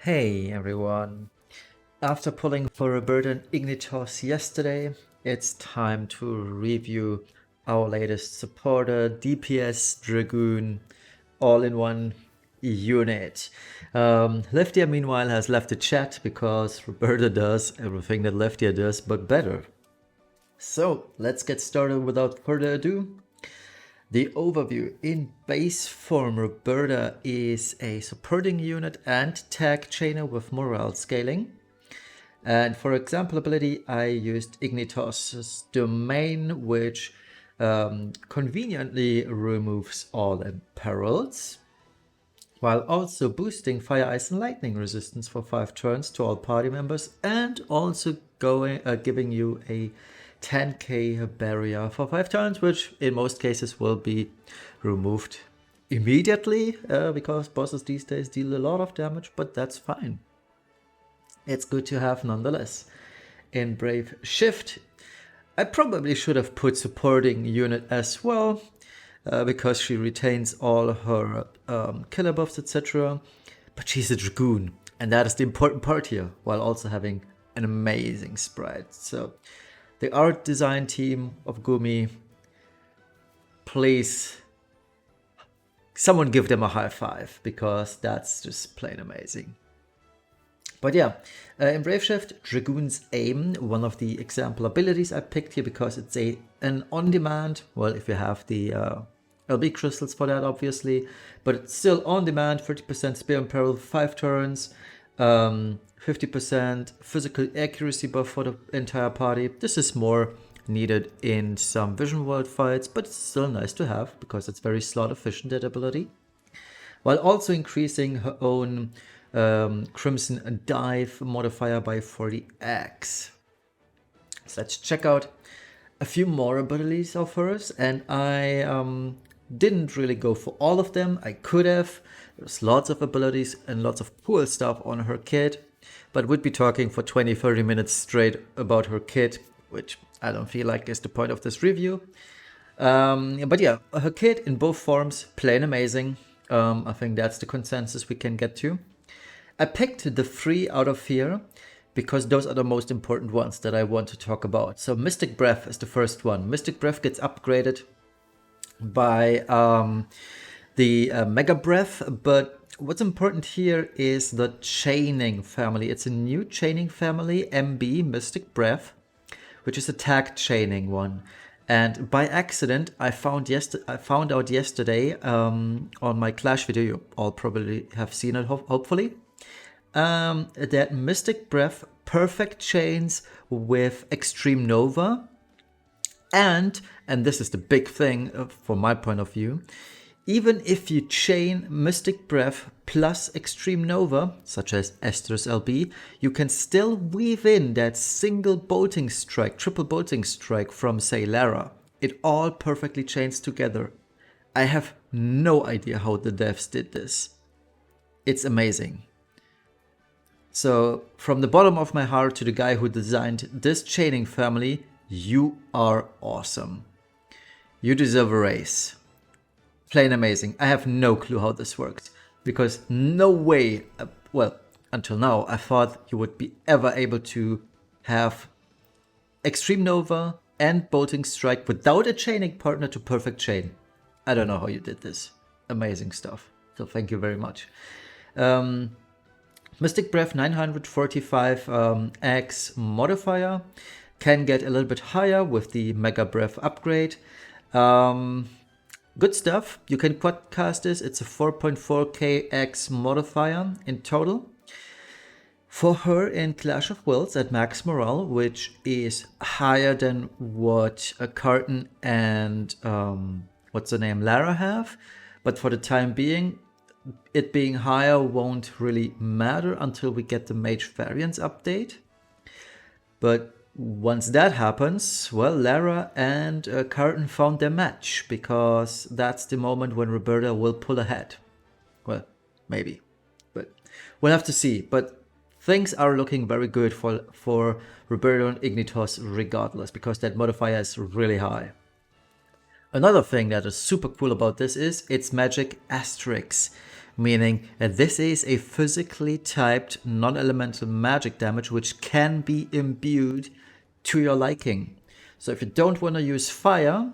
Hey everyone! After pulling for Reberta Ignitos yesterday, it's time to review our latest supporter, DPS Dragoon, all-in-one unit. Leftia meanwhile has left the chat because Roberta does everything that Leftia does, but better. So let's get started without further ado. The overview. In base form, Reberta is a supporting unit and tag chainer with morale scaling. And for example ability, I used Ignitos' domain, which conveniently removes all imperils, while also boosting fire, ice, and lightning resistance for 5 turns to all party members, and also giving you a 10k barrier for 5 turns, which in most cases will be removed immediately because bosses these days deal a lot of damage, but that's fine. It's good to have nonetheless. In Brave Shift, I probably should have put supporting unit as well, because she retains all her killer buffs, etc. But she's a Dragoon, and that is the important part here, while also having an amazing sprite. So the art design team of Gumi, please, someone give them a high five, because that's just plain amazing. But yeah, in Brave Shift, Dragoon's Aim, one of the example abilities I picked here because it's an on-demand, well, if you have the LB crystals for that, obviously, but it's still on-demand, 30% spear and peril, 5 turns, 50% physical accuracy buff for the entire party. This is more needed in some Vision World fights, but it's still nice to have because it's very slot efficient, that ability. While also increasing her own Crimson Dive modifier by 40x. So let's check out a few more abilities of hers, and I didn't really go for all of them. I could have. There's lots of abilities and lots of cool stuff on her kit, but would be talking for 20-30 minutes straight about her kit, which I don't feel like is the point of this review. But yeah, her kit in both forms, plain amazing. I think that's the consensus we can get to. I picked the 3 out of here because those are the most important ones that I want to talk about. So Mystic Breath is the first one. Mystic Breath gets upgraded by the Mega Breath, but what's important here is the chaining family. It's a new chaining family, MB, Mystic Breath, which is a tag chaining one. And by accident, I found out yesterday on my Clash video, you all probably have seen it, hopefully, that Mystic Breath perfect chains with Extreme Nova, and this is the big thing from my point of view, even if you chain Mystic Breath plus Extreme Nova, such as Esther's LB, you can still weave in that single bolting strike, triple bolting strike from, say, Lara. It all perfectly chains together. I have no idea how the devs did this. It's amazing. So, from the bottom of my heart to the guy who designed this chaining family, you are awesome. You deserve a raise. Plain amazing. I have no clue how this works, because no way, well, until now, I thought you would be ever able to have Extreme Nova and Bolting Strike without a chaining partner to perfect chain. I don't know how you did this. Amazing stuff. So thank you very much. Mystic Breath 945 X modifier can get a little bit higher with the Mega Breath upgrade. Good stuff. You can quadcast this. It's a 4.4k X modifier in total. For her in Clash of Wills at max morale, which is higher than what a Carton and what's the name, Lara have. But for the time being, it being higher won't really matter until we get the Mage Variants update. But once that happens, well, Lara and Carton found their match, because that's the moment when Reberta will pull ahead. Well, maybe, but we'll have to see. But things are looking very good for Reberta and Ignitos regardless, because that modifier is really high. Another thing that is super cool about this is its magic asterisks. meaning this is a physically typed non-elemental magic damage which can be imbued to your liking. So if you don't want to use fire,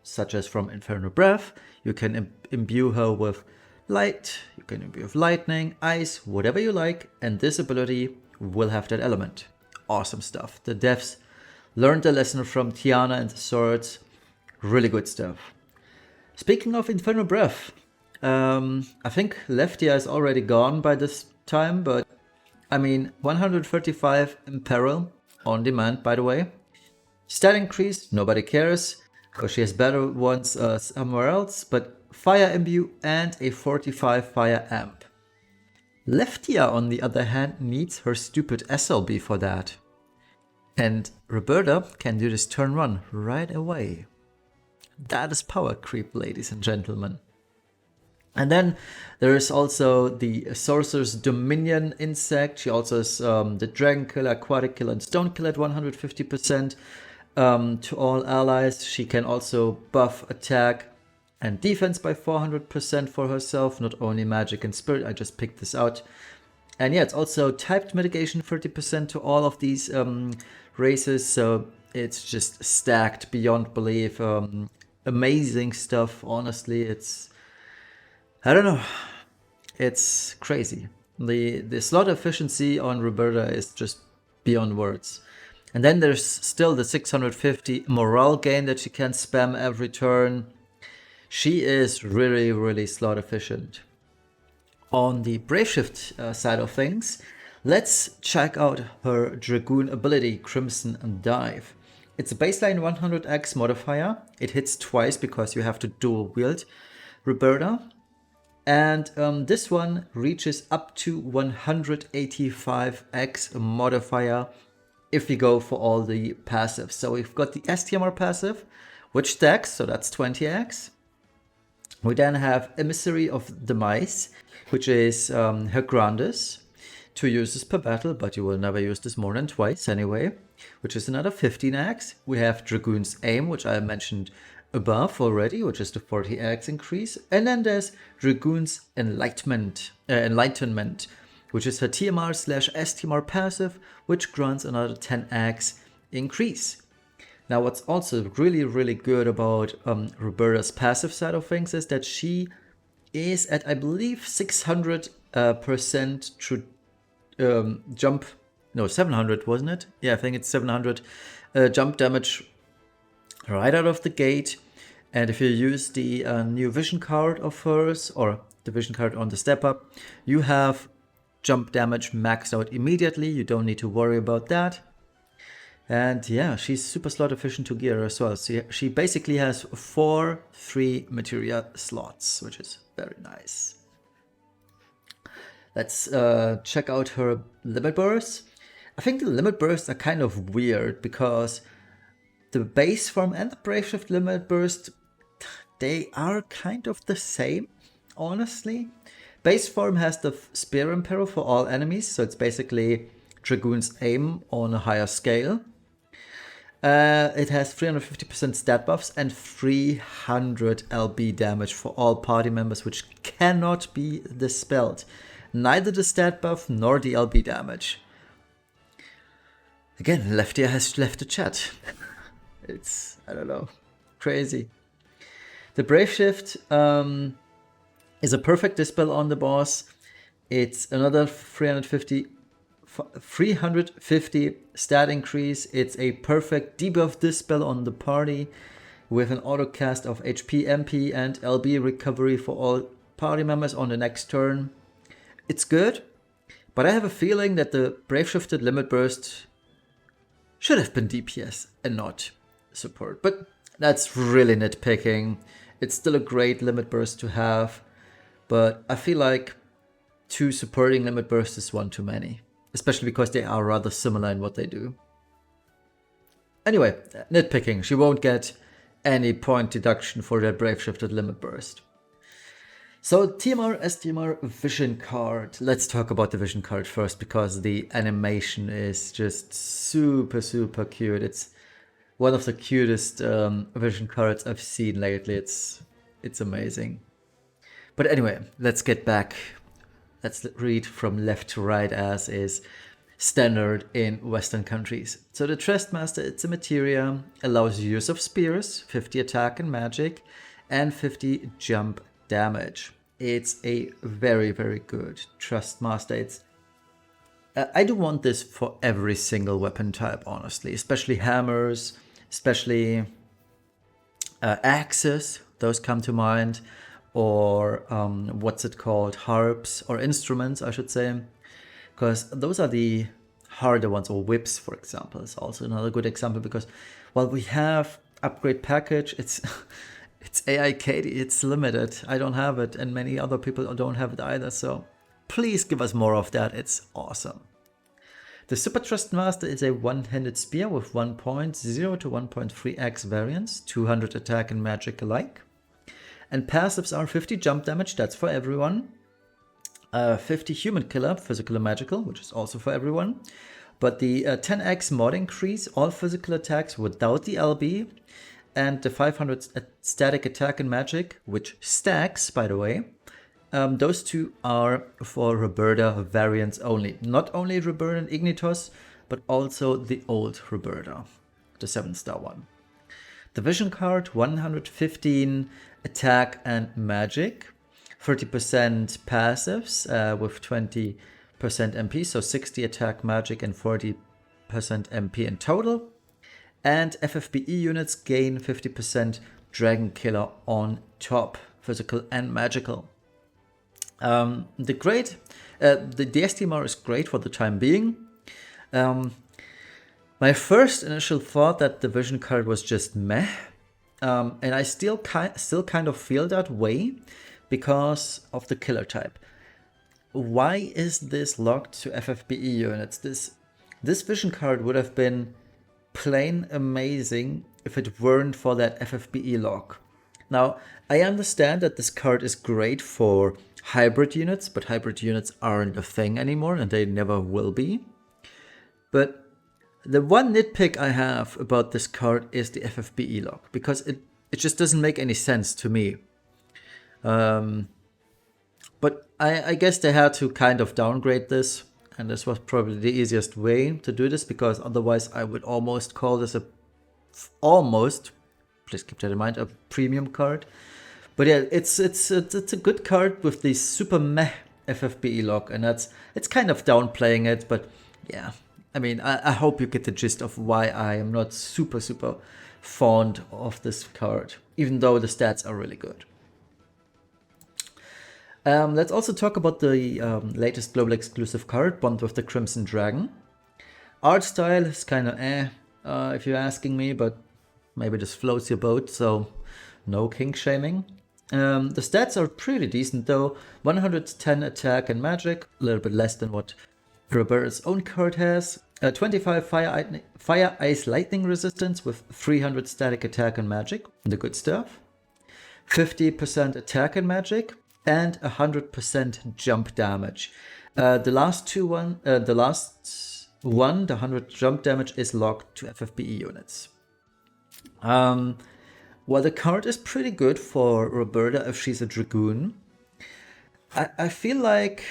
such as from Infernal Breath, you can imbue her with light, you can imbue with lightning, ice, whatever you like, and this ability will have that element. Awesome stuff. The devs learned a lesson from Tiana and the Swords. Really good stuff. Speaking of Infernal Breath, I think Leftia is already gone by this time, but I mean, 135 Imperil on demand, by the way. Stat increase, nobody cares, because she has better ones somewhere else, but Fire Imbue and a 45 Fire Amp. Leftia, on the other hand, needs her stupid SLB for that. And Reberta can do this turn 1 right away. That is power creep, ladies and gentlemen. And then there is also the Sorcerer's Dominion insect. She also has the Dragon Killer, Aquatic Killer, and Stone Killer at 150% to all allies. She can also buff attack and defense by 400% for herself, not only magic and spirit. I just picked this out. And yeah, it's also typed mitigation 30% to all of these races. So it's just stacked beyond belief. Amazing stuff, honestly. It's, I don't know, it's crazy. The slot efficiency on Reberta is just beyond words. And then there's still the 650 morale gain that she can spam every turn. She is really, really slot efficient. On the Braveshift side of things, let's check out her Dragoon ability, Crimson Dive. It's a baseline 100x modifier. It hits twice because you have to dual wield Reberta. And this one reaches up to 185x modifier if we go for all the passives. So we've got the STMR passive, which stacks, so that's 20x. We then have Emissary of the Mice, which is her Grandis. 2 uses per battle, but you will never use this more than twice anyway, which is another 15x. We have Dragoon's Aim, which I mentioned above already, which is the 40x increase. And then there's Dragoon's Enlightenment, which is her TMR/STMR passive, which grants another 10x increase. Now, what's also really, really good about Reberta's passive side of things is that she is at, I believe, 600% jump. No, 700, wasn't it? Yeah, I think it's 700 jump damage right out of the gate. And if you use the new vision card of hers, or the vision card on the step up, you have jump damage maxed out immediately. You don't need to worry about that. And yeah, she's super slot efficient to gear as well. So she basically has 4 free materia slots, which is very nice. Let's check out her limit bursts. I think the limit bursts are kind of weird because the base form and the Braveshift limit burst, they are kind of the same, honestly. Base form has the Spear Imperil for all enemies, so it's basically Dragoon's Aim on a higher scale. It has 350% stat buffs and 300 LB damage for all party members, which cannot be dispelled. Neither the stat buff nor the LB damage. Again, Leftia has left the chat. It's, I don't know, crazy. The Braveshift is a perfect dispel on the boss. It's another 350 stat increase. It's a perfect debuff dispel on the party with an auto cast of HP, MP, and LB recovery for all party members on the next turn. It's good, but I have a feeling that the Braveshifted Limit Burst should have been DPS and not support. But that's really nitpicking. It's still a great Limit Burst to have, but I feel like 2 supporting Limit Bursts is 1 too many. Especially because they are rather similar in what they do. Anyway, nitpicking. She won't get any point deduction for that Braveshifted Limit Burst. So TMR, STMR, Vision Card. Let's talk about the Vision Card first because the animation is just super, super cute. It's one of the cutest Vision Cards I've seen lately. It's amazing. But anyway, let's get back. Let's read from left to right as is standard in Western countries. So the Trustmaster, it's a materia, allows use of spears, 50 attack and magic, and 50 jump damage. It's a very, very good Trustmaster. It's I do want this for every single weapon type, honestly, especially hammers, especially axes, those come to mind, or what's it called, harps or instruments, I should say, because those are the harder ones, or whips, for example, is also another good example, because while we have upgrade package, it's it's AI Katie, it's limited. I don't have it, and many other people don't have it either, so please give us more of that. It's awesome. The Super Trustmaster is a one-handed spear with 1.0 to 1.3x variance, 200 attack and magic alike. And passives are 50 jump damage, that's for everyone. 50 human killer, physical and magical, which is also for everyone. But the 10x mod increase, all physical attacks without the LB. And the 500 static attack and magic, which stacks, by the way. Those two are for Reberta variants only. Not only Reberta Ignitos, but also the old Reberta, the 7-star one. The vision card, 115 attack and magic, 30% passives with 20% MP, so 60 attack, magic, and 40% MP in total. And FFBE units gain 50% Dragon Killer on top, physical and magical. The STMR is great for the time being. My first initial thought that the vision card was just meh, and I still kind of feel that way because of the killer type. Why is this locked to FFBE units? This vision card would have been plain amazing if it weren't for that FFBE lock. Now, I understand that this card is great for hybrid units, but hybrid units aren't a thing anymore, and they never will be. But the one nitpick I have about this card is the FFBE lock, because it just doesn't make any sense to me. But I guess they had to kind of downgrade this, and this was probably the easiest way to do this, because otherwise I would almost call this please keep that in mind, a premium card. But yeah, it's a good card with the super meh FFBE lock, and it's kind of downplaying it, but yeah. I mean, I hope you get the gist of why I am not super fond of this card, even though the stats are really good. Let's also talk about the latest global exclusive card, Bond with the Crimson Dragon. Art style is kind of if you're asking me, but maybe this floats your boat, so no kink shaming. The stats are pretty decent though. 110 attack and magic, a little bit less than what Reberta's own card has. 25 fire, ice, lightning resistance with 300 static attack and magic, the good stuff. 50% attack and magic, and 100% jump damage. The last one, the 100 jump damage is locked to FFBE units. Well, the card is pretty good for Reberta if she's a Dragoon. I feel like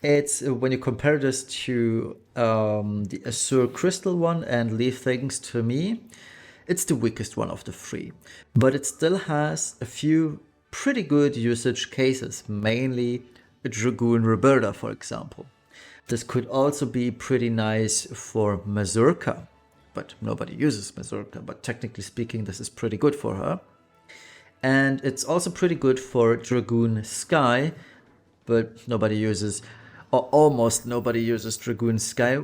it's, when you compare this to the Azure Crystal one and Leave Things to Me, it's the weakest one of the three. But it still has a few pretty good usage cases, mainly a Dragoon Reberta, for example. This could also be pretty nice for Mazurka, but nobody uses Mazurka, but technically speaking, this is pretty good for her. And it's also pretty good for Dragoon Sky, but nobody uses, or almost nobody uses Dragoon Sky,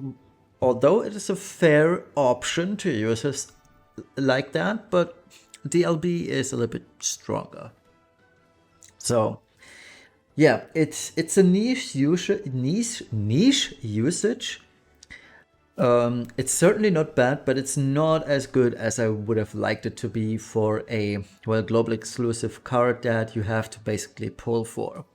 although it is a fair option to use it like that, but DLB is a little bit stronger. So yeah, it's a niche usage. It's certainly not bad, but it's not as good as I would have liked it to be for a, well, global exclusive card that you have to basically pull for.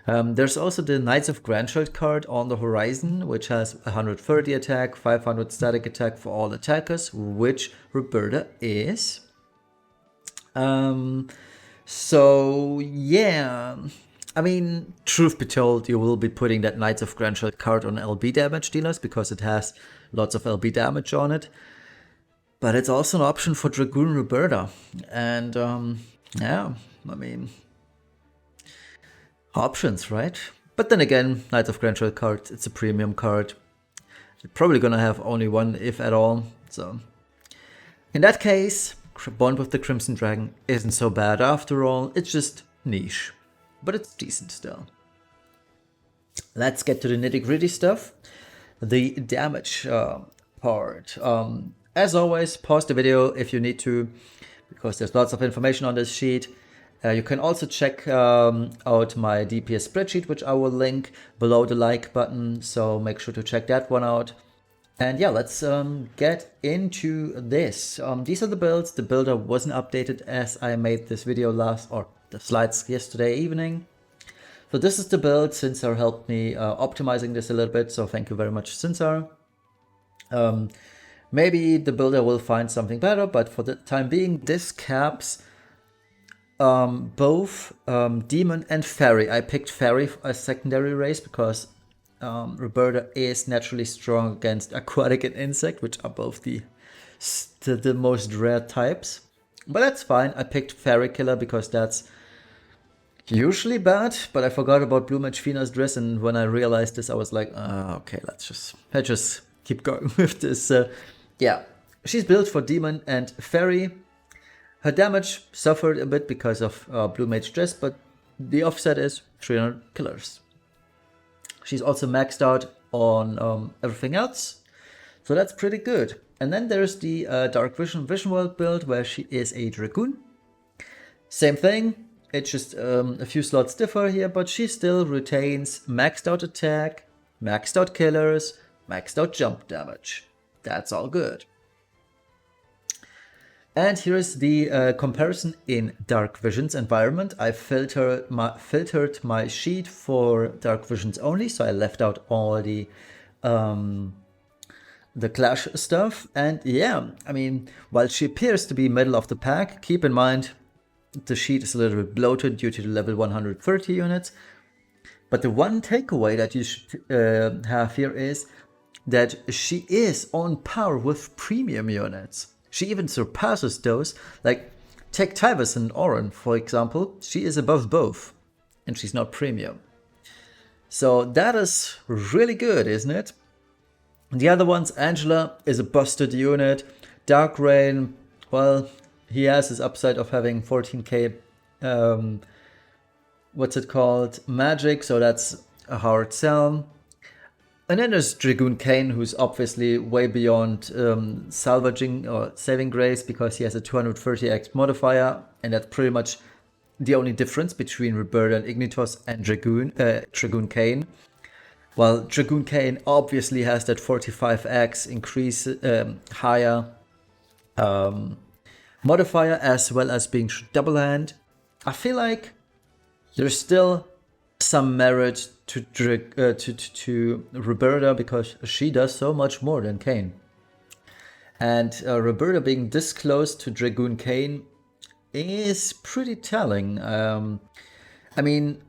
There's also the Knights of Grandchild card on the horizon, which has 130 attack, 500 static attack for all attackers, which Reberta is. So yeah, I mean, truth be told, you will be putting that Knights of Grandchild card on LB damage dealers because it has lots of LB damage on it. But it's also an option for Dragoon Reberta. And yeah, I mean, options, right? But then again, Knights of Grandchild card, it's a premium card. You're probably gonna have only one, if at all. So in that case, Bond with the Crimson Dragon isn't so bad after all. It's just niche, but it's decent still. Let's get to the nitty-gritty stuff. The damage part. As always, pause the video if you need to, because there's lots of information on this sheet. You can also check out my DPS spreadsheet, which I will link below the like button, so make sure to check that one out. And yeah, let's get into this. These are the builds. The builder wasn't updated as I made this video the slides yesterday evening. So this is the build. Sinsar helped me optimizing this a little bit, so thank you very much, Sinsar. Maybe the builder will find something better, but for the time being, this caps both Demon and Fairy. I picked Fairy as secondary race because Reberta is naturally strong against Aquatic and Insect, which are both the most rare types. But that's fine. I picked Fairy Killer because that's usually bad, but I forgot about Blue Mage Fina's dress, and when I realized this, I was like, okay, let's just keep going with this. Yeah, she's built for Demon and Fairy. Her damage suffered a bit because of Blue Mage dress, but the offset is 300 killers. She's also maxed out on everything else, so that's pretty good. And then there's the Dark Vision World build, where she is a Dragoon. Same thing, it's just a few slots differ here, but she still retains maxed out attack, maxed out killers, maxed out jump damage. That's all good. And here's the comparison in Dark Vision's environment. I filtered my sheet for Dark Visions only, so I left out all the Clash stuff. And yeah, I mean, while she appears to be middle of the pack, keep in mind the sheet is a little bit bloated due to the level 130 units. But the one takeaway that you should have here is that she is on par with premium units. She even surpasses those. Like, take Tyvus and Oren, for example. She is above both, and she's not premium. So that is really good, isn't it? The other ones, Angela is a busted unit. Dark Rain, well, he has his upside of having 14k, what's it called, magic, so that's a hard sell. And then there's Dragoon Kane, who's obviously way beyond salvaging or saving grace because he has a 230x modifier, and that's pretty much the only difference between Reberta Ignitos and Dragoon Kane. While Dragoon Kane obviously has that 45x increase higher modifier, as well as being double hand. I feel like there's still some merit to Reberta because she does so much more than Kane. And Reberta being this close to Dragoon Kane is pretty telling. I mean,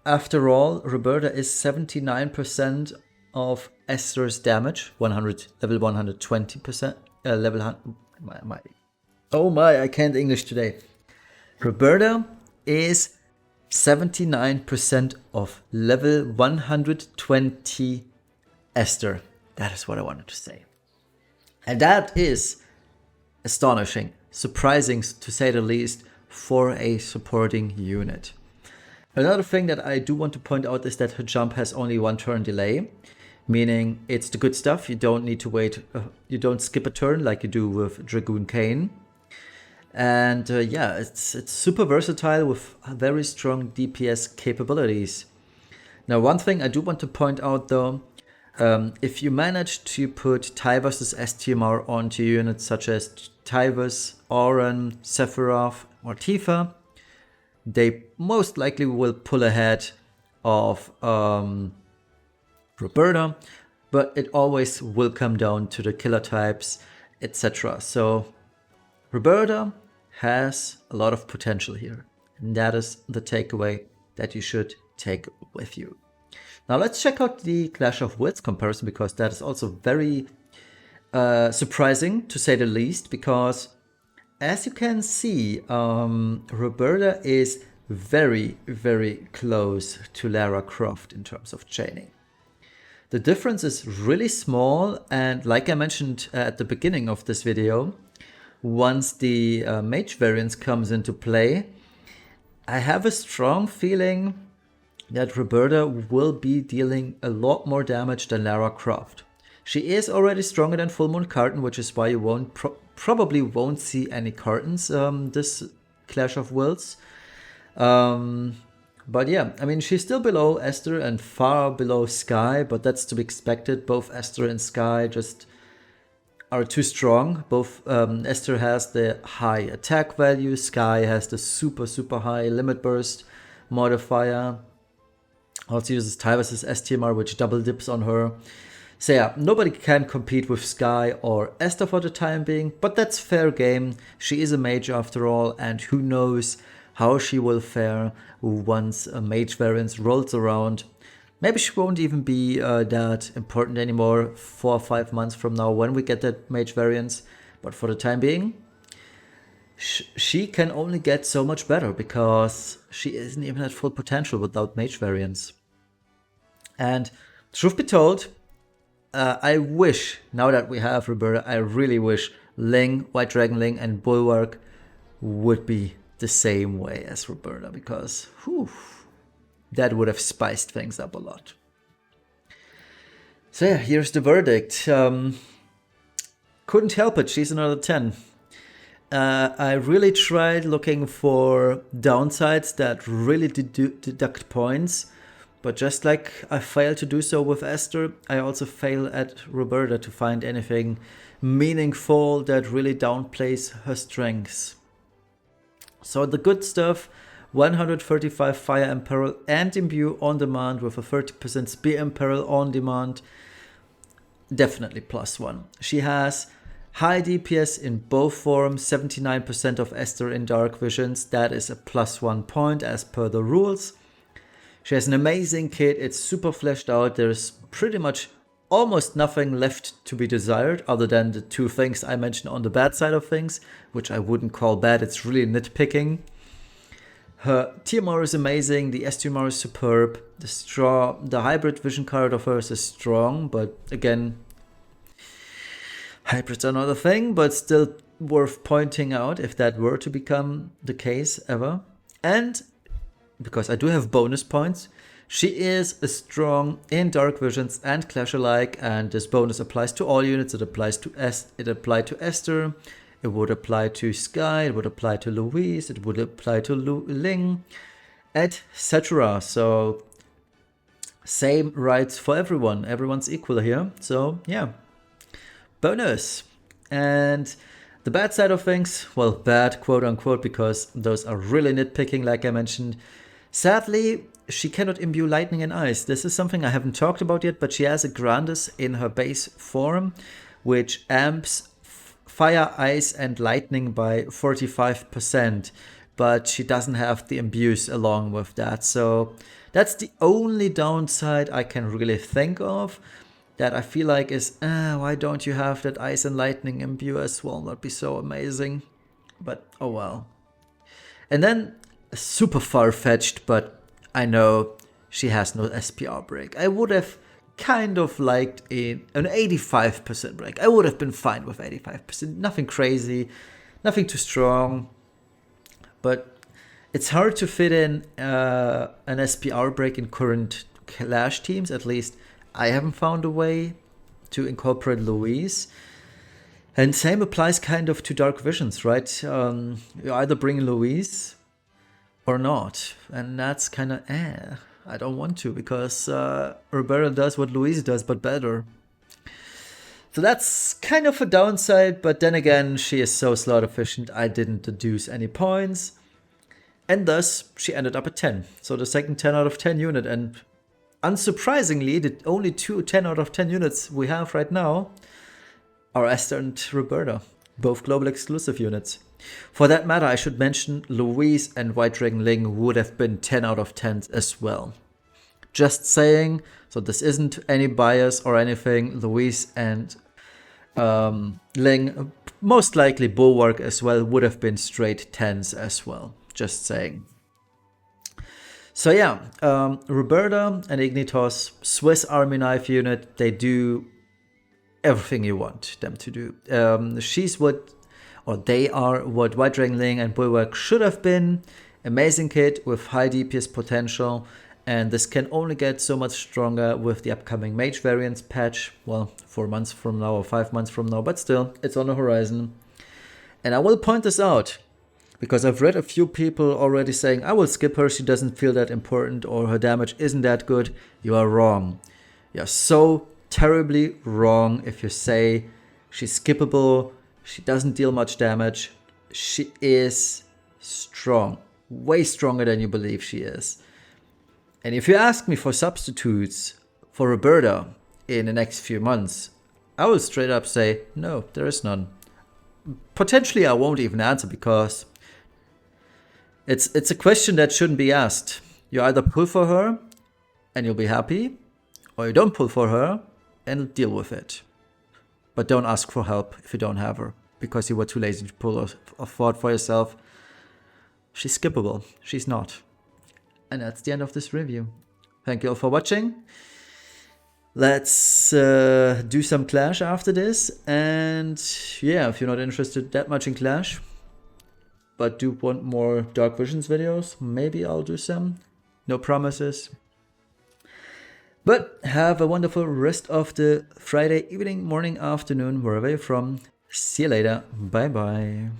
after all, Reberta is 79% of Esther's damage, level 120%, level 100. Oh my, I can't English today. Reberta is 79% of level 120 Esther. That is what I wanted to say. And that is astonishing, surprising to say the least, for a supporting unit. Another thing that I do want to point out is that her jump has only 1 turn delay, meaning it's the good stuff. You don't need to wait, you don't skip a turn like you do with Dragoon Kane. And yeah, it's super versatile with very strong DPS capabilities. Now, one thing I do want to point out though, if you manage to put Tyvus' STMR onto units such as Tyvus, Oren, Sephiroth, or Tifa, they most likely will pull ahead of Reberta, but it always will come down to the killer types, etc. So Reberta has a lot of potential here. And that is the takeaway that you should take with you. Now let's check out the Clash of Wills comparison, because that is also very surprising, to say the least, because as you can see, Reberta is very, very close to Lara Croft in terms of chaining. The difference is really small, and like I mentioned at the beginning of this video, once the mage variance comes into play, I have a strong feeling that Reberta will be dealing a lot more damage than Lara Croft. She is already stronger than Full Moon Carton, which is why you probably won't see any cartons this Clash of Wills. But yeah, I mean, she's still below Esther and far below Sky, but that's to be expected. Both Esther and Sky just are too strong. Both Esther has the high attack value, Sky has the super, super high limit burst modifier. Also uses Tyvus's STMR, which double dips on her. So yeah, nobody can compete with Sky or Esther for the time being, but that's fair game. She is a mage after all, and who knows how she will fare once a mage variance rolls around. Maybe she won't even be that important anymore 4 or 5 months from now when we get that mage variance. But for the time being, she can only get so much better, because she isn't even at full potential without mage variance. And truth be told, I wish, now that we have Reberta, I really wish Ling, White Dragon Ling, and Bulwark would be the same way as Reberta, because whew, that would have spiced things up a lot. So yeah, here's the verdict. Couldn't help it, she's another 10. I really tried looking for downsides that really deduct points, but just like I failed to do so with Esther, I also fail at Reberta to find anything meaningful that really downplays her strengths. So the good stuff: 135 Fire Imperil and Imbue on demand with a 30% Spear Imperil on demand. Definitely +1. She has high DPS in both forms, 79% of Esther in Dark Visions. That is a +1 point as per the rules. She has an amazing kit, it's super fleshed out, there's pretty much almost nothing left to be desired other than the 2 things I mentioned on the bad side of things, which I wouldn't call bad, it's really nitpicking. Her TMR is amazing, the STMR is superb, the hybrid vision card of hers is strong, but again, hybrids are not a thing, but still worth pointing out if that were to become the case ever. And because I do have bonus points, she is a strong in Dark Visions and Clash alike, and this bonus applies to all units. It applies to applied to Esther, it would apply to Sky, it would apply to Louise, it would apply to Ling, etc. So same rights for everyone. Everyone's equal here. So yeah, bonus. And the bad side of things, well, bad quote unquote, because those are really nitpicking, like I mentioned. Sadly, she cannot imbue lightning and ice. This is something I haven't talked about yet, but she has a Grandis in her base form, which amps fire, ice, and lightning by 45%, but she doesn't have the imbues along with that. So that's the only downside I can really think of that I feel like is, why don't you have that ice and lightning imbue as well? That'd be so amazing. But oh well. And then super far-fetched, but I know she has no SPR break. I would have kind of liked an 85% break. I would have been fine with 85%. Nothing crazy, nothing too strong. But it's hard to fit in an SPR break in current Clash teams. At least I haven't found a way to incorporate Louise. And same applies kind of to Dark Visions, right? You either bring Louise or not, and that's kind of I don't want to, because Reberta does what Louise does, but better. So that's kind of a downside, but then again, she is so slot efficient, I didn't deduce any points, and thus she ended up at 10. So the second 10 out of 10 unit, and unsurprisingly, the only 2 10 out of 10 units we have right now are Esther and Reberta. both global exclusive units. For that matter, I should mention Louise and White Dragon Ling would have been 10 out of 10 as well. Just saying, so this isn't any bias or anything. Louise and Ling, most likely Bulwark as well, would have been straight 10s as well. Just saying. So yeah, Reberta and Ignitos, Swiss Army Knife unit, they do everything you want them to do. She's what, or they are what White Dragon Ling and Bulwark should have been. Amazing kit with high DPS potential, and this can only get so much stronger with the upcoming Mage variants patch. Well, 4 months from now or 5 months from now, but still, it's on the horizon. And I will point this out, because I've read a few people already saying, I will skip her, she doesn't feel that important, or her damage isn't that good. You are wrong. You're so terribly wrong if you say she's skippable, she doesn't deal much damage. She is strong, way stronger than you believe she is. And if you ask me for substitutes for Reberta in the next few months, I will straight up say, no, there is none. Potentially I won't even answer, because it's a question that shouldn't be asked. You either pull for her and you'll be happy, or you don't pull for her and deal with it. But don't ask for help if you don't have her, because you were too lazy to pull a forward for yourself. She's skippable. She's not. And that's the end of this review. Thank you all for watching. Let's do some Clash after this. And yeah, if you're not interested that much in Clash, but do want more Dark Visions videos, maybe I'll do some. No promises. But have a wonderful rest of the Friday evening, morning, afternoon, wherever you're from. See you later. Bye bye.